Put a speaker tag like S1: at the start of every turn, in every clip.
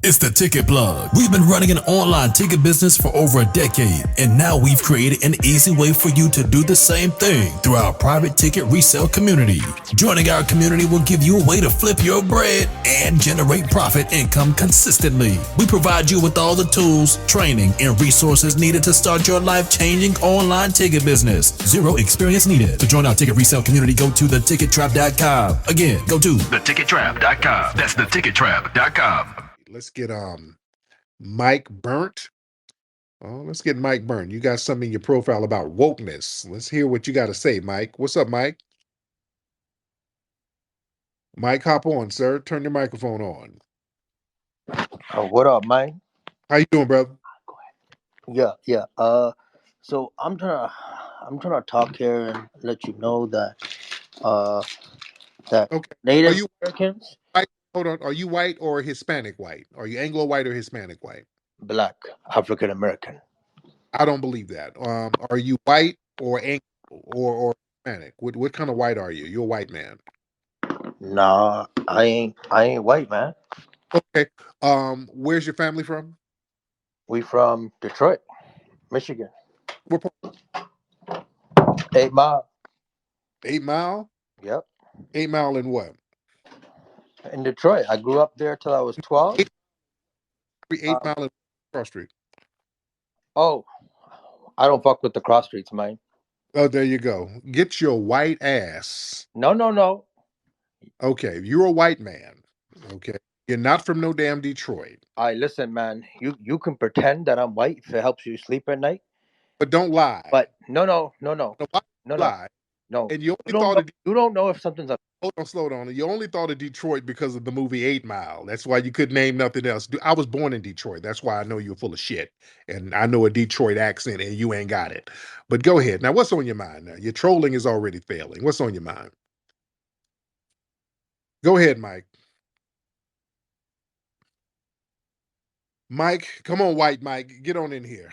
S1: It's the Ticket Plug. We've been running an online ticket business for over a decade, and now we've created an easy way for you to do the same thing through our private ticket resale community. Joining our community will give you a way to flip your bread and generate profit income consistently. We provide you with all the tools, training, and resources needed to start your life-changing online ticket business. Zero experience needed. To join our ticket resale community, go to thetickettrap.com. Again, go to thetickettrap.com. That's thetickettrap.com.
S2: Let's get Mike Burnt. Oh, let's get Mike Burnt. You got something in your profile about wokeness. Let's hear what you got to say, Mike. What's up, Mike? Mike, hop on, sir. Turn your microphone on.
S3: What up, man?
S2: How you doing, brother?
S3: Yeah. So I'm trying to talk here and let you know that
S2: Okay.
S3: Native Americans.
S2: Hold on. Are you white or Hispanic white? Are you Anglo white or Hispanic white?
S3: Black, African American.
S2: I don't believe that. Are you white or Anglo or Hispanic? What kind of white are you? You're a white man.
S3: Nah, I ain't white, man.
S2: Okay. Where's your family from?
S3: We from Detroit, Michigan.
S2: What part?
S3: 8 Mile.
S2: 8 Mile?
S3: Yep.
S2: 8 Mile in what?
S3: In Detroit. I grew up there till I was 12.
S2: 8 Mile in Cross Street.
S3: Oh, I don't fuck with the cross streets, man.
S2: Oh, there you go. Get your white ass.
S3: No.
S2: Okay, you're a white man. Okay, you're not from no damn Detroit.
S3: All right, listen, man. You can pretend that I'm white if it helps you sleep at night.
S2: But don't lie.
S3: But no.
S2: Lie.
S3: No.
S2: And you
S3: don't know if something's up.
S2: Hold on, slow down. You only thought of Detroit because of the movie 8 Mile. That's why you couldn't name nothing else. I was born in Detroit. That's why I know you're full of shit. And I know a Detroit accent and you ain't got it. But go ahead. Now, what's on your mind now? Your trolling is already failing. What's on your mind? Go ahead, Mike. Mike, come on, white Mike. Get on in here.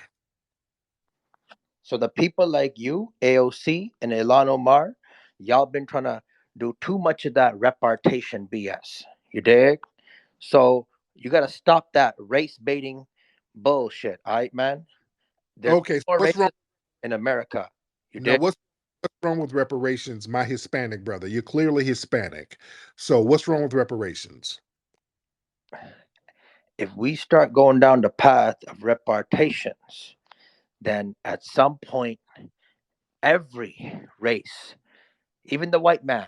S3: So the people like you, AOC and Ilhan Omar, y'all been trying to do too much of that repartation BS. You dig? So you got to stop that race baiting bullshit. All right, man? There's
S2: Okay, so
S3: more
S2: what's wrong
S3: in America? You
S2: now,
S3: dig?
S2: what's wrong with reparations, my Hispanic brother? You're clearly Hispanic. So what's wrong with reparations?
S3: If we start going down the path of repartations, then at some point, every race, even the white man,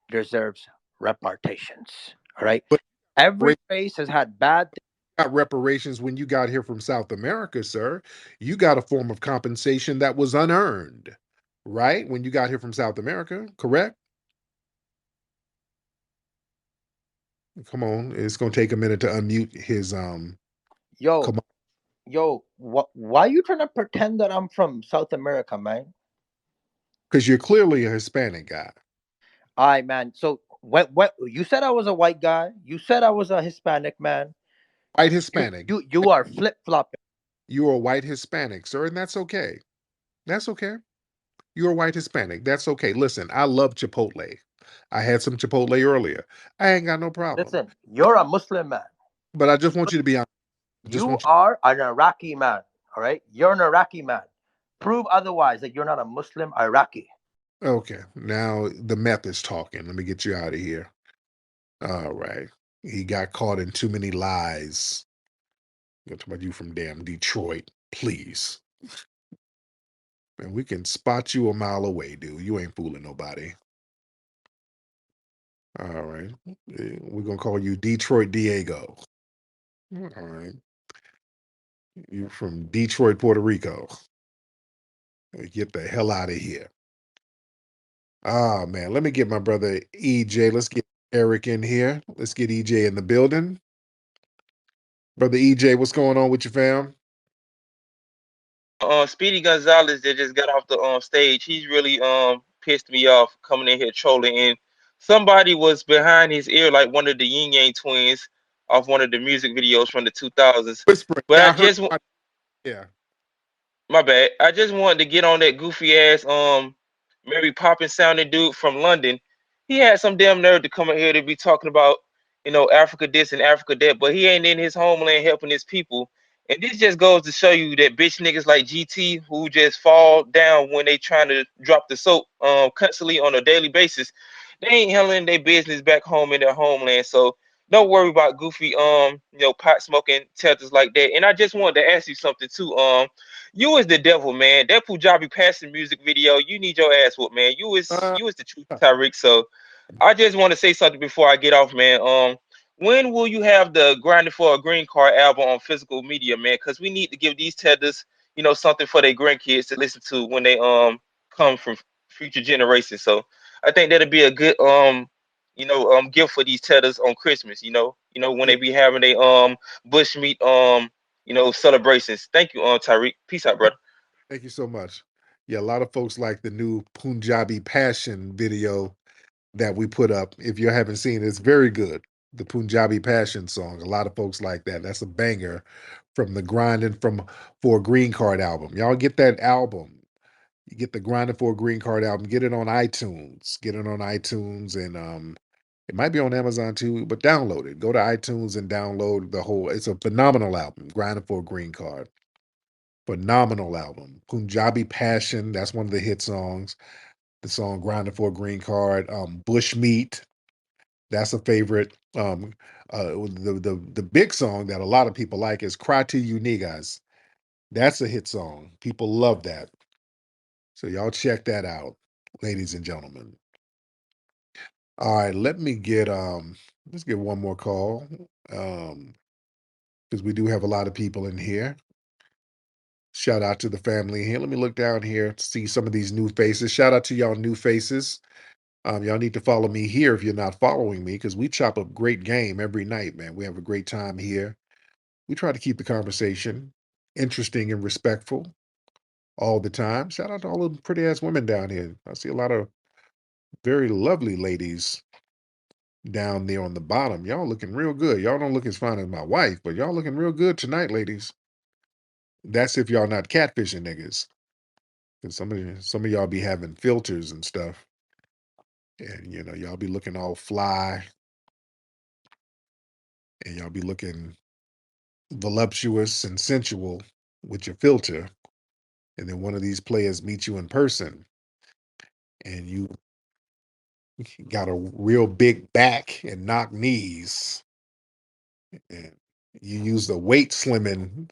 S3: deserves repartations. All right?
S2: But
S3: every race has had bad things.
S2: Got reparations when you got here from South America, sir. You got a form of compensation that was unearned, right? When you got here from South America, correct? Come on, it's gonna take a minute to unmute his
S3: Yo, why are you trying to pretend that I'm from South America, man?
S2: Because you're clearly a Hispanic guy.
S3: All right, man. So what you said I was a white guy. You said I was a Hispanic man.
S2: White Hispanic.
S3: You are flip-flopping.
S2: You're a white Hispanic, sir, and that's okay. That's okay. You're a white Hispanic. That's okay. Listen, I love Chipotle. I had some Chipotle earlier. I ain't got no problem.
S3: Listen, you're a Muslim man.
S2: But I just want you to be honest.
S3: You are an Iraqi man, all right? You're an Iraqi man. Prove otherwise that you're not a Muslim Iraqi.
S2: Okay, now the meth is talking. Let me get you out of here. All right. He got caught in too many lies. I'm talking about you from damn Detroit. Please. Man, we can spot you a mile away, dude. You ain't fooling nobody. All right. We're going to call you Detroit Diego. All right. You're from Detroit, Puerto Rico. Get the hell out of here. Ah, man. Let me get my brother EJ. Let's get Eric in here. Let's get EJ in the building. Brother EJ, what's going on with your fam?
S4: Speedy Gonzalez that just got off the stage, he's really pissed me off coming in here trolling, and somebody was behind his ear like one of the Yin Yang twins off one of the music videos from the 2000s.
S2: Whispering.
S4: But
S2: yeah.
S4: My bad. I just wanted to get on that goofy ass Mary Poppins sounding dude from London. He had some damn nerve to come in here to be talking about Africa this and Africa that, but he ain't in his homeland helping his people. And this just goes to show you that bitch niggas like GT who just fall down when they trying to drop the soap constantly on a daily basis, they ain't handling their business back home in their homeland. So don't worry about goofy pot smoking tethers like that. And I just wanted to ask you something too. You is the devil, man. That Punjabi passing music video, you need your ass whooped, man. You is the truth, Tariq. So I just want to say something before I get off, man. When will you have the Grinding for a Green Card album on physical media, man? Because we need to give these tethers, something for their grandkids to listen to when they come from future generations. So I think that'll be a good gift for these tethers on Christmas. When
S2: Yeah,
S4: they be having a bushmeat celebrations. Thank you, Tariq. Peace out, brother.
S2: thank you so much. Yeah, a lot of folks like the new Punjabi Passion video that we put up. If you haven't seen it, it's very good. The Punjabi Passion song. A lot of folks like that. That's a banger from the Grinding from for a Green Card album. Y'all get that album. You get the Grinding for a Green Card album. Get it on iTunes. Get it on iTunes and it might be on Amazon too, but download it. Go to iTunes and download the whole. It's a phenomenal album. Grinding for a Green Card. Phenomenal album. Punjabi Passion. That's one of the hit songs. The song Grinding for a Green Card. Bushmeat. That's a favorite. The big song that a lot of people like is "Cry to You Niggas." That's a hit song. People love that. So y'all check that out, ladies and gentlemen. All right, let's get one more call. Because we do have a lot of people in here. Shout out to the family here. Let me look down here to see some of these new faces. Shout out to y'all new faces. Y'all need to follow me here if you're not following me, because we chop up great game every night, man. We have a great time here. We try to keep the conversation interesting and respectful all the time. Shout out to all the pretty ass women down here. I see a lot of very lovely ladies down there on the bottom. Y'all looking real good. Y'all don't look as fine as my wife, but y'all looking real good tonight, ladies. That's if y'all not catfishing niggas. Cause some of y'all be having filters and stuff. And y'all be looking all fly and y'all be looking voluptuous and sensual with your filter. And then one of these players meet you in person and you got a real big back and knock knees. And you use the weight slimming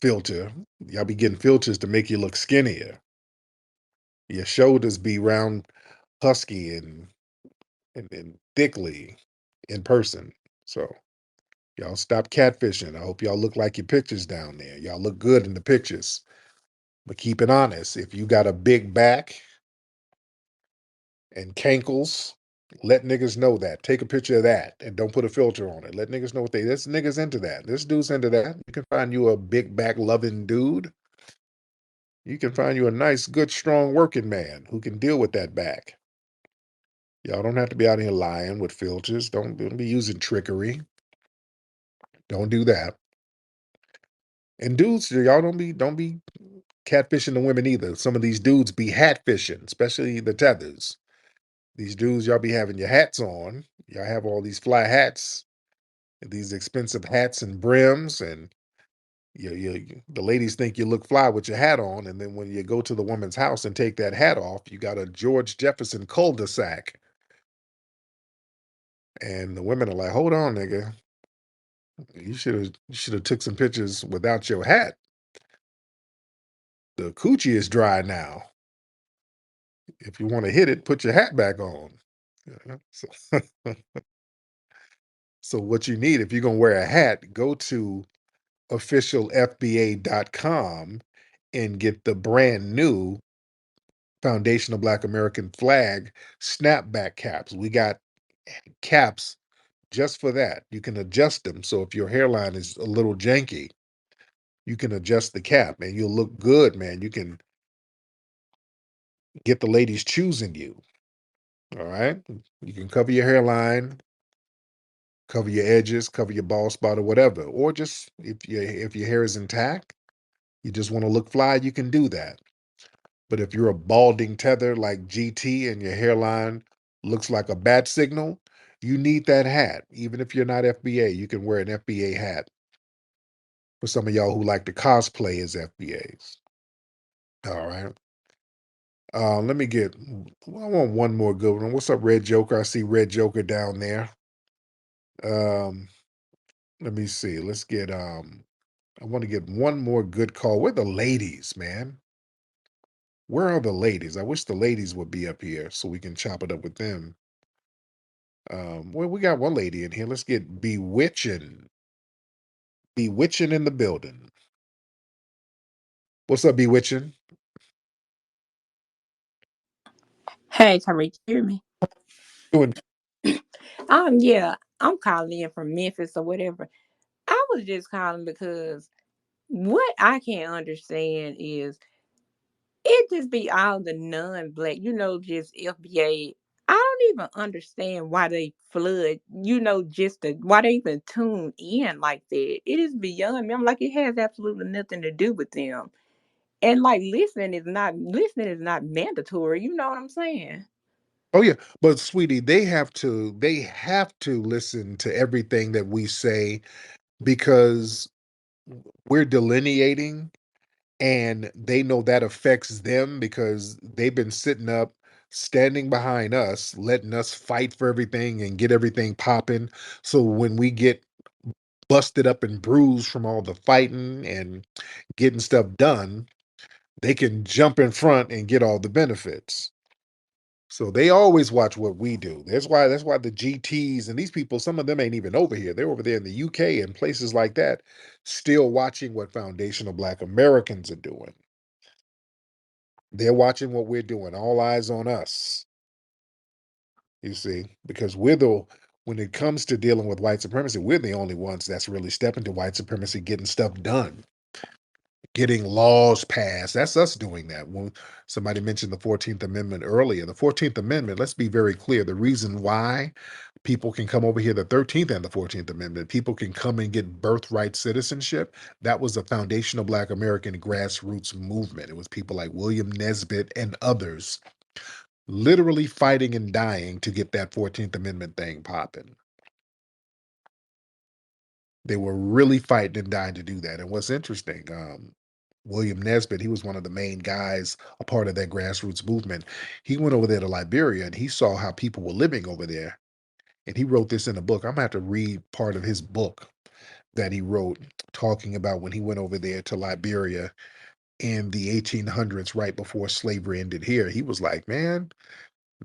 S2: filter. Y'all be getting filters to make you look skinnier. Your shoulders be round, husky, and thickly in person. So y'all stop catfishing. I hope y'all look like your pictures down there. Y'all look good in the pictures. But keep it honest. If you got a big back and cankles, let niggas know that. Take a picture of that and don't put a filter on it. Let niggas know this niggas into that. This dude's into that. You can find you a big back loving dude. You can find you a nice, good, strong working man who can deal with that back. Y'all don't have to be out here lying with filters. Don't be using trickery. Don't do that. And dudes, y'all don't be catfishing the women either. Some of these dudes be hat fishing, especially the tethers. These dudes, y'all be having your hats on. Y'all have all these fly hats, these expensive hats and brims, and the ladies think you look fly with your hat on, and then when you go to the woman's house and take that hat off, you got a George Jefferson cul-de-sac. And the women are like, hold on, nigga. You should have took some pictures without your hat. The coochie is dry now. If you want to hit it, put your hat back on. So, so what you need, if you're gonna wear a hat, go to officialfba.com and get the brand new Foundation of Black American flag snapback caps. We got caps just for that. You can adjust them. So if your hairline is a little janky, you can adjust the cap and you'll look good, man. You can get the ladies choosing you. All right. You can cover your hairline, cover your edges, cover your bald spot or whatever. Or just if your hair is intact, you just want to look fly, you can do that. But if you're a balding tether like GT and your hairline looks like a bat signal, You need that hat. Even if you're not FBA, you can wear an FBA hat. For some of y'all who like to cosplay as FBAs. All right. Let me get, I want one more good one. What's up, Red Joker? I see Red Joker down there. Let me see. Let's get, I want to get one more good call. Where are the ladies, man? Where are the ladies? I wish the ladies would be up here so we can chop it up with them. Well, we got one lady in here. Let's get Bewitching. Bewitching in the building. What's up, Bewitching?
S5: Hey, Tariq, you hear me?
S2: Doing
S5: Yeah, I'm calling in from Memphis or whatever. I was just calling because what I can't understand is it just be all the non-black, just FBA. I don't even understand why they flood, why they even tune in like that. It is beyond me. I'm like, it has absolutely nothing to do with them. And like listening is not mandatory. You know what I'm saying?
S2: Oh yeah, but sweetie, they have to listen to everything that we say because we're delineating and they know that affects them because they've been sitting up standing behind us, letting us fight for everything and get everything popping. So when we get busted up and bruised from all the fighting and getting stuff done, they can jump in front and get all the benefits. So they always watch what we do. That's why the GTs and these people, some of them ain't even over here. They're over there in the UK and places like that, still watching what foundational Black Americans are doing. They're watching what we're doing. All eyes on us. You see, because when it comes to dealing with white supremacy, we're the only ones that's really stepping to white supremacy, getting stuff done, getting laws passed. That's us doing that. When somebody mentioned the 14th Amendment earlier, the 14th Amendment, let's be very clear. The reason why people can come over here, the 13th and the 14th Amendment, people can come and get birthright citizenship. That was a foundational Black American grassroots movement. It was people like William Nesbitt and others literally fighting and dying to get that 14th Amendment thing popping. They were really fighting and dying to do that. And what's interesting, William Nesbitt, he was one of the main guys, a part of that grassroots movement. He went over there to Liberia and he saw how people were living over there. And he wrote this in a book. I'm gonna have to read part of his book that he wrote, talking about when he went over there to Liberia in the 1800s, right before slavery ended here. He was like, man,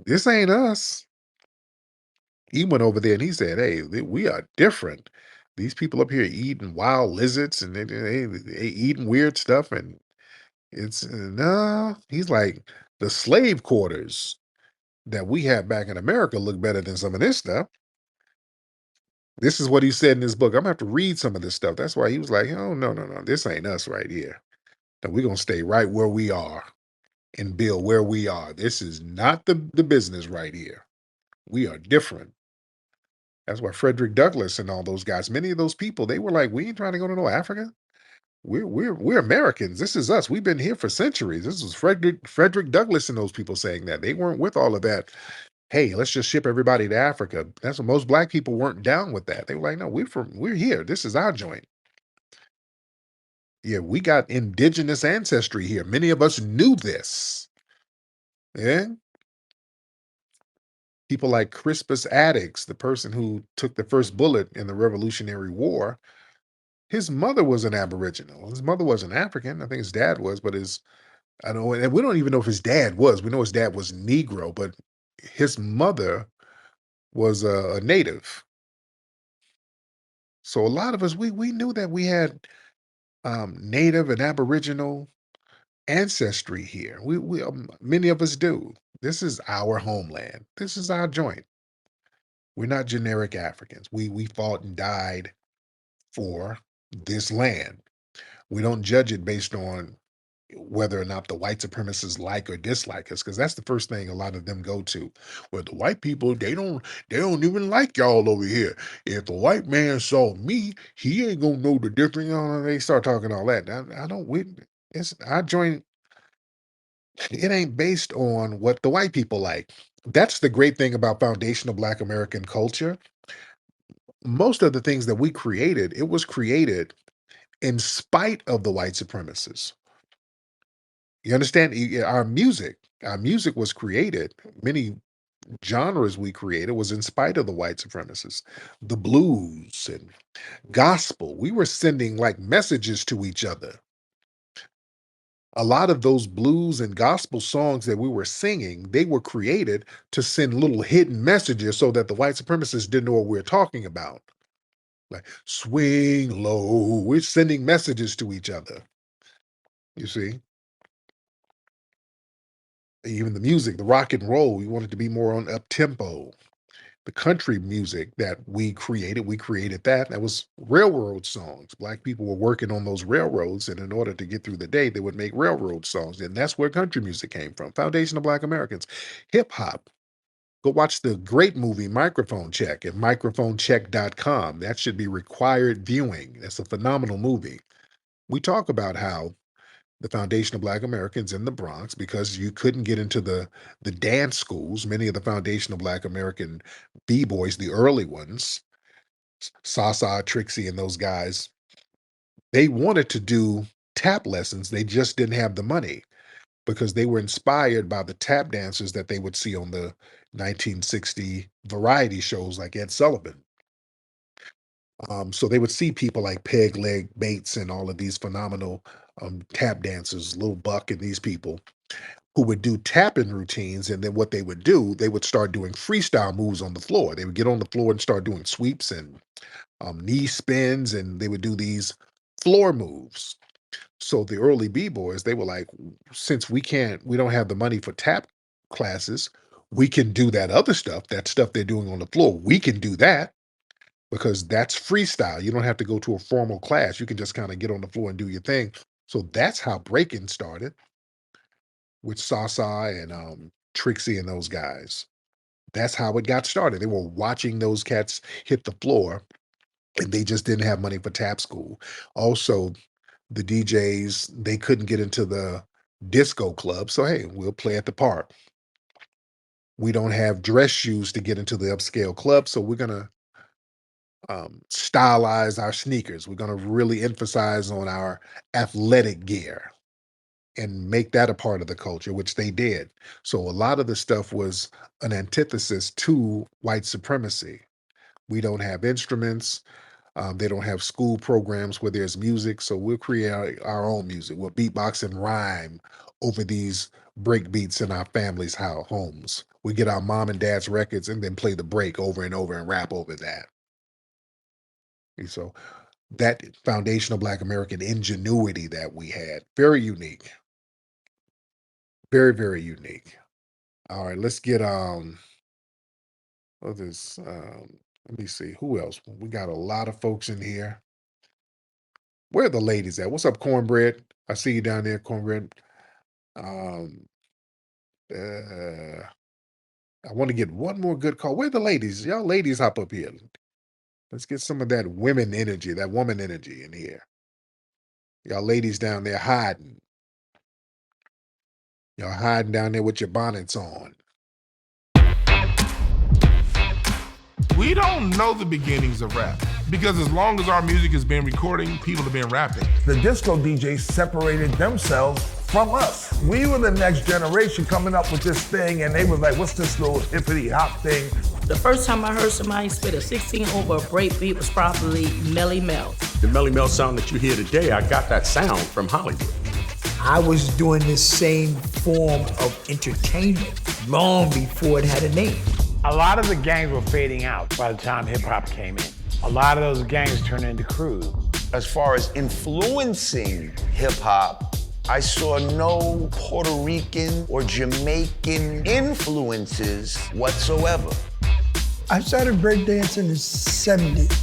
S2: this ain't us. He went over there and he said, hey, we are different. These people up here eating wild lizards and they eating weird stuff. And it's no, he's like, the slave quarters that we have back in America look better than some of this stuff. This is what he said in his book. I'm gonna have to read some of this stuff. That's why he was like, oh, no, no, no, this ain't us right here. No, we're gonna stay right where we are and build where we are. This is not the business right here. We are different. That's why Frederick Douglass and all those guys, many of those people, they were like, we ain't trying to go to no Africa. We're Americans. This is us. We've been here for centuries. This was Frederick Douglass and those people saying that. They weren't with all of that. Hey, let's just ship everybody to Africa. That's what most Black people weren't down with that. They were like, no, we're here. This is our joint. Yeah, we got indigenous ancestry here. Many of us knew this. Yeah. People like Crispus Attucks, the person who took the first bullet in the Revolutionary War, his mother was an Aboriginal. His mother wasn't African. I think his dad was, but I don't know, and we don't even know if his dad was. We know his dad was Negro, but his mother was a native. So a lot of us, we knew that we had native and Aboriginal ancestry here. We many of us do. This is our homeland. This is our joint. We're not generic Africans. We fought and died for this land. We don't judge it based on whether or not the white supremacists like or dislike us, because that's the first thing a lot of them go to. Well, the white people, they don't even like y'all over here. If the white man saw me, he ain't gonna know the difference. They start talking all that. I don't. It's our joint. It ain't based on what the white people like. That's the great thing about foundational Black American culture. Most of the things that we created, it was created in spite of the white supremacists. You understand? Our music was created, many genres we created was in spite of the white supremacists. The blues and gospel, we were sending like messages to each other. A lot of those blues and gospel songs that we were singing, they were created to send little hidden messages so that the white supremacists didn't know what we were talking about. Like, swing low, we're sending messages to each other. You see? Even the music, the rock and roll, we wanted to be more on up tempo. The country music that we created that. That was railroad songs. Black people were working on those railroads, and in order to get through the day, they would make railroad songs. And that's where country music came from. Foundation of Black Americans. Hip hop. Go watch the great movie Microphone Check at microphonecheck.com. That should be required viewing. That's a phenomenal movie. We talk about how the foundation of Black Americans in the Bronx, because you couldn't get into the dance schools. Many of the foundation of Black American B-boys, the early ones, Sasa, Trixie, and those guys, they wanted to do tap lessons. They just didn't have the money because they were inspired by the tap dancers that they would see on the 1960 variety shows like Ed Sullivan. So they would see people like Peg Leg Bates and all of these phenomenal tap dancers, Lil Buck and these people who would do tapping routines. And then what they would do, they would start doing freestyle moves on the floor. They would get on the floor and start doing sweeps and knee spins, and they would do these floor moves. So the early B-boys, they were like, since we don't have the money for tap classes, we can do that other stuff, that stuff they're doing on the floor. We can do that. Because that's freestyle. You don't have to go to a formal class. You can just kind of get on the floor and do your thing. So that's how breaking started with Sasa and Trixie and those guys. That's how it got started. They were watching those cats hit the floor, and they just didn't have money for tap school. Also, the DJs, they couldn't get into the disco club. So, hey, we'll play at the park. We don't have dress shoes to get into the upscale club. So we're going to stylize our sneakers. We're going to really emphasize on our athletic gear and make that a part of the culture, which they did. So a lot of the stuff was an antithesis to white supremacy. We don't have instruments. They don't have school programs where there's music. So we'll create our own music. We'll beatbox and rhyme over these break beats in our families' homes. We get our mom and dad's records and then play the break over and over and rap over that. And so that foundational Black American ingenuity that we had, very unique. Very, very unique. All right, let's get others. Let me see who else. We got a lot of folks in here. Where are the ladies at? What's up, Cornbread? I see you down there, Cornbread. I want to get one more good call. Where are the ladies? Y'all ladies hop up here. Let's get some of that women energy, that woman energy in here. Y'all ladies down there hiding. Y'all hiding down there with your bonnets on.
S6: We don't know the beginnings of rap because as long as our music has been recording, people have been rapping.
S7: The disco DJs separated themselves from us. We were the next generation coming up with this thing, and they was like, what's this little hippity hop thing?
S8: The first time I heard somebody spit a 16 over a break beat was probably Melly Mel.
S9: The Melly Mel sound that you hear today, I got that sound from Hollywood.
S10: I was doing this same form of entertainment long before it had a name.
S11: A lot of the gangs were fading out by the time hip hop came in. A lot of those gangs turned into crews.
S12: As far as influencing hip hop, I saw no Puerto Rican or Jamaican influences whatsoever.
S10: I started breakdancing in the 70s.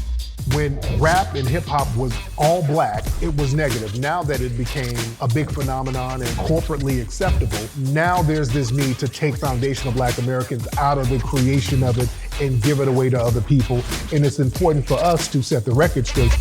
S13: When rap and hip hop was all Black, it was negative. Now that it became a big phenomenon and corporately acceptable, now there's this need to take foundational Black Americans out of the creation of it and give it away to other people. And it's important for us to set the record straight.